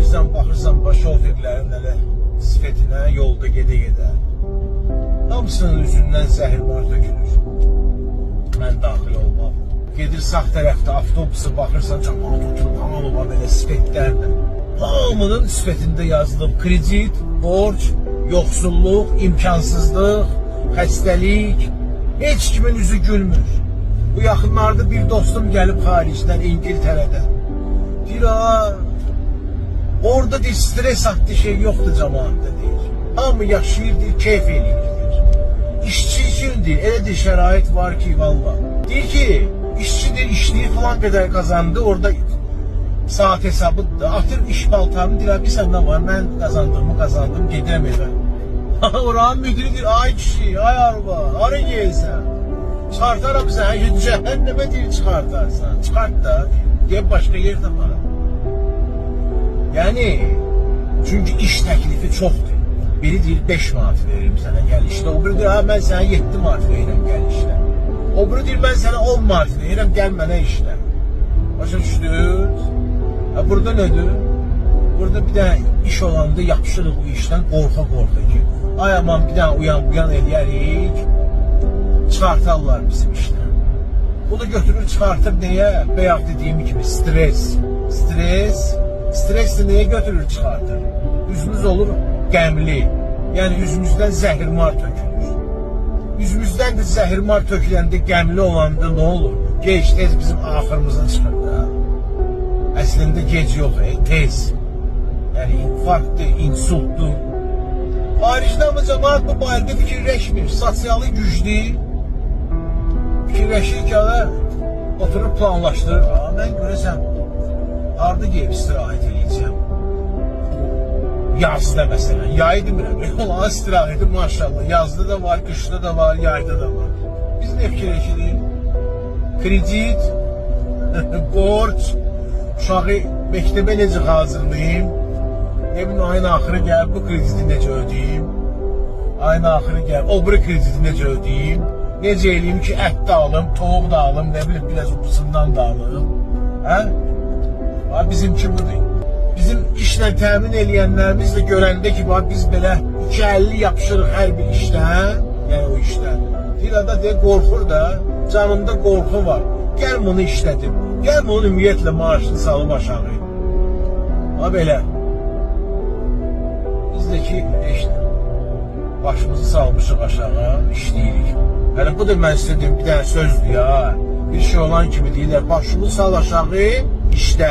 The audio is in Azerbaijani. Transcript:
Bilirsən, baxırsan, şoferlərin elə sifətinə yolda gedə-gedə. Hamısının üzündən zəhrimar tökülür. Mən daxil olmam. Gedir sağ tərəfdə avtobusu baxırsan, cəmaat oturub hamama belə sifətlərlə. Hamının sifətində yazılıb kredit, borc, yoxsulluq, imkansızlıq, xəstəlik. Heç kimin üzü gülmür. Bu yaxınlarda bir dostum gəlib xaricdən, İngiltərədən. Deyir, orada deyir, stres adlı şey yoxdur cəmaatda deyir. Hamı yaşayır deyir, keyf eləyir deyir. İşçi üçün deyir, elə deyir, şərait var ki, valla. Deyir ki, işçi deyir, işləyir falan qədər qazandı, orada saat hesabıdır. Atır iş baltanı, deyir, bilirsən nə var, mən qazandığımı qazandım, gedirəm evə. Oranın müdürü deyir, ay kişi, ay arva, hara gelsən? Çıxartaram sən, cəhənnəmə deyir, çıxartarsan. Çıxart da, deyir, başqa yer taparım. Yəni, çünki iş təklifi çoxdur. Biri deyir, 5 manat veririm sənə gəl işlə. O biri deyir, mən sənə 7 manat verirəm gəl işlə. O biri deyir, mən sənə 10 manat verirəm gəl mənə işlə. Başa düşdünüz? Burada nədir? Burada bir dənə iş olanda yapışırıq bu işdən, qorxa-qorxa ki, ay aman bir dənə uyan eləyərik, çıxartarlar bizim işdən. Bu da götürür, çıxartır nəyə? Bəyaq dediyim kimi stres. Stres də nəyə götürür, çıxartır? Üzümüz olur qəmli, yəni üzümüzdən zəhrimar tökülür. Üzümüzdən də zəhrimar töküləndə, qəmli olanda nə olur? Gec tez bizim axırımıza çıxır da. Əslində gec yox, tez. Yəni infarktdır, insultdur. Xaricdə ama cəmaat bu barədə fikirləşmir. Sosialı güclü fikirləşir ki, oturub planlaşdırır. Mən görəsəm, harada gelib istirahət edəcəm. Yazda məsələn, yay demirəm. Olan istirahəti maşallah. Yazda da var, qışda da var, yayda da var. Biz nə fikirləşirik? Kredit, borc, uşağı məktəbə necə hazırlayayım? Emin ayın axırı gəl, bu krediti necə ödəyim? Ayın axırı gəl, o biri krediti necə ödəyim? Necə eləyim ki, ət də alım, toğuq da alım, nə bilim, biraz upusundan da alım? Bizimki budur. Bizim işlə təmin eləyənlərimiz də görəndə ki, biz belə 250 yapışırıq hər bir işdən, yəni o işdən. Bir ada deyir, qorxur da, canımda qorxu var. Gəl bunu işlədim, gəl bunu ümumiyyətlə maaşını salım aşağı. Belə. Bizdəki başımızı salmışıq aşağı, işləyirik. Yəni bu da mən sizə deyim, bir dənə sözdür ya. Bir şey olan kimi deyirlər, başını sal aşağı, işlə.